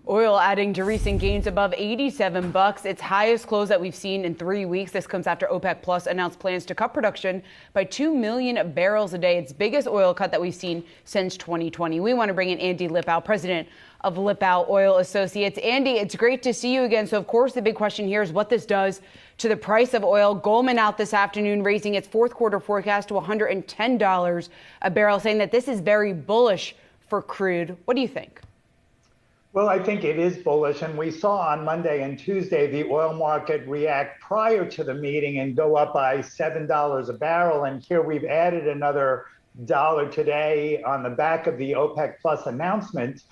Oil adding to recent gains above $87, its highest close that we've seen in 3 weeks. This comes after OPEC Plus announced plans to cut production by 2 million barrels a day. Its biggest oil cut that we've seen since 2020. We want to bring in Andy Lipow, president of Lipow Oil Associates. Andy, it's great to see you again. So, of course, the big question here is what this does to the price of oil. Goldman out this afternoon raising its fourth quarter forecast to $110 a barrel, saying that this is very bullish for crude. What do you think? Well, I think it is bullish, and we saw on Monday and Tuesday the oil market react prior to the meeting and go up by $7 a barrel, and here we've added another dollar today on the back of the OPEC Plus announcement.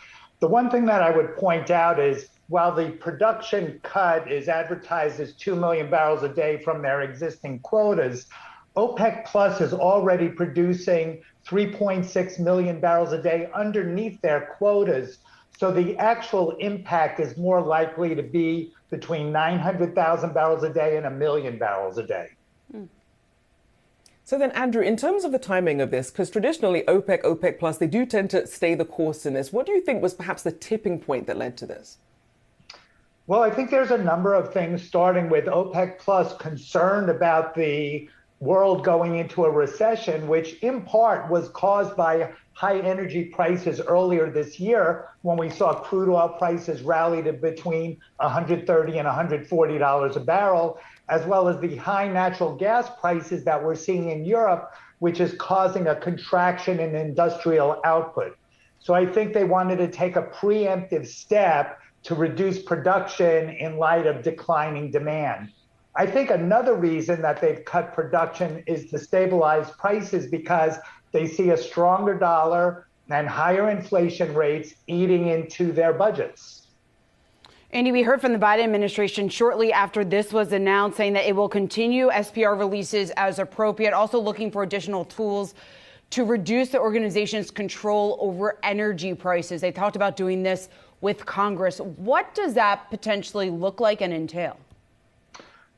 The one thing that I would point out is while the production cut is advertised as 2 million barrels a day from their existing quotas, OPEC Plus is already producing 3.6 million barrels a day underneath their quotas. So the actual impact is more likely to be between 900,000 barrels a day and 1 million barrels a day. So then, Andrew, in terms of the timing of this, because traditionally OPEC, OPEC Plus, they do tend to stay the course in this. What do you think was perhaps the tipping point that led to this? Well, I think there's a number of things, starting with OPEC Plus concerned about the world going into a recession, which in part was caused by high energy prices earlier this year when we saw crude oil prices rally to between $130 and $140 a barrel, as well as the high natural gas prices that we're seeing in Europe, which is causing a contraction in industrial output. So I think they wanted to take a preemptive step to reduce production in light of declining demand. I think another reason that they've cut production is to stabilize prices because they see a stronger dollar and higher inflation rates eating into their budgets. Andy, we heard from the Biden administration shortly after this was announced, saying that it will continue SPR releases as appropriate, also looking for additional tools to reduce the organization's control over energy prices. They talked about doing this with Congress. What does that potentially look like and entail?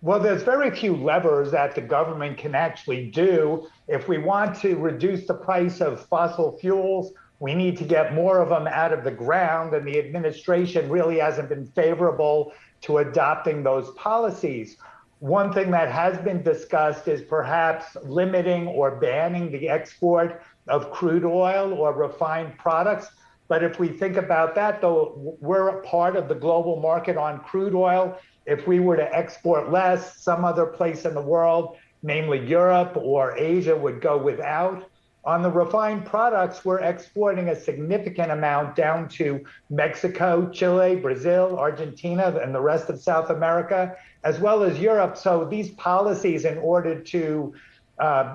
Well, there's very few levers that the government can actually do. If we want to reduce the price of fossil fuels, we need to get more of them out of the ground, and the administration really hasn't been favorable to adopting those policies. One thing that has been discussed is perhaps limiting or banning the export of crude oil or refined products. But if we think about that, though, we're a part of the global market on crude oil. If we were to export less, some other place in the world, namely Europe or Asia, would go without. On the refined products, we're exporting a significant amount down to Mexico, Chile, Brazil, Argentina, and the rest of South America, as well as Europe. So these policies, in order to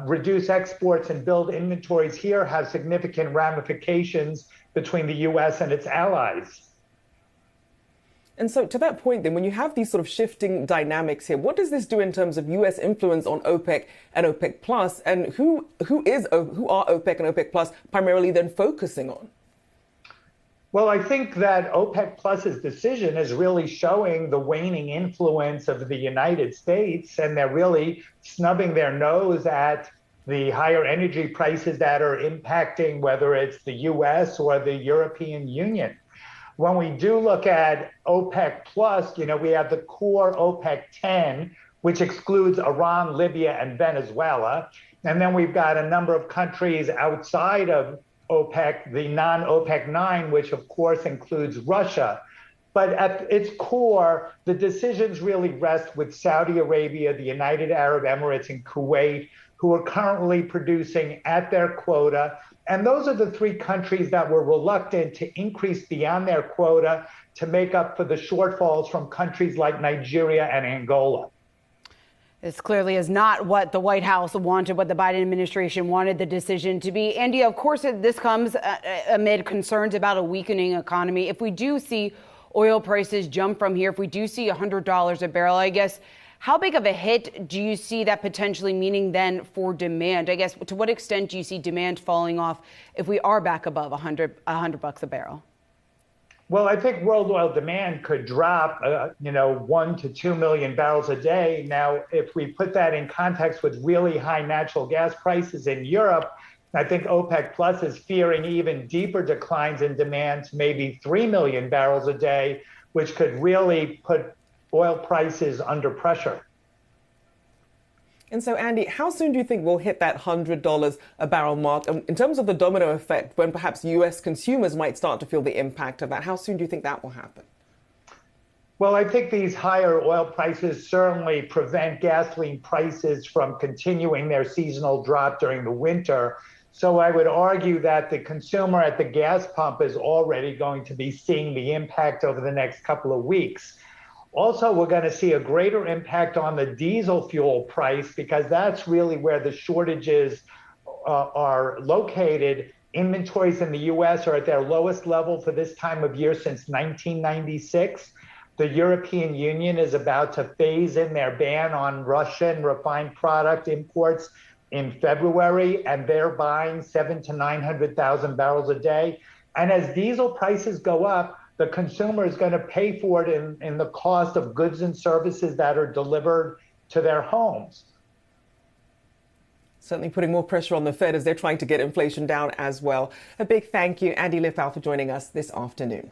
reduce exports and build inventories here, have significant ramifications between the U.S. and its allies. And so to that point, then, when you have these sort of shifting dynamics here, what does this do in terms of U.S. influence on OPEC and OPEC Plus? And who are OPEC and OPEC Plus primarily then focusing on? Well, I think that OPEC Plus's decision is really showing the waning influence of the United States, and they're really snubbing their nose at the higher energy prices that are impacting whether it's the U.S. or the European Union. When we do look at OPEC Plus, we have the core OPEC 10, which excludes Iran, Libya, and Venezuela. And then we've got a number of countries outside of OPEC, the non-OPEC 9, which of course includes Russia. But at its core, the decisions really rest with Saudi Arabia, the United Arab Emirates, and Kuwait, who are currently producing at their quota. And those are the three countries that were reluctant to increase beyond their quota to make up for the shortfalls from countries like Nigeria and Angola. This clearly is not what the White House wanted, what the Biden administration wanted the decision to be. Andy, of course, this comes amid concerns about a weakening economy. If we do see oil prices jump from here, if we do see $100 a barrel, I guess, how big of a hit do you see that potentially meaning then for demand? I guess, to what extent do you see demand falling off if we are back above $100 a barrel? Well, I think world oil demand could drop, 1 to 2 million barrels a day. Now, if we put that in context with really high natural gas prices in Europe, And I think OPEC Plus is fearing even deeper declines in demand to maybe 3 million barrels a day, which could really put oil prices under pressure. And so, Andy, how soon do you think we'll hit that $100 a barrel mark? In terms of the domino effect, when perhaps US consumers might start to feel the impact of that, how soon do you think that will happen? Well, I think these higher oil prices certainly prevent gasoline prices from continuing their seasonal drop during the winter. So I would argue that the consumer at the gas pump is already going to be seeing the impact over the next couple of weeks. Also, we're going to see a greater impact on the diesel fuel price because that's really where the shortages are located. Inventories in the US are at their lowest level for this time of year since 1996. The European Union is about to phase in their ban on Russian refined product imports in February, and they're buying 700,000 to 900,000 barrels a day. And as diesel prices go up, the consumer is going to pay for it in the cost of goods and services that are delivered to their homes. Certainly putting more pressure on the Fed as they're trying to get inflation down as well. A big thank you, Andy Lipow, for joining us this afternoon.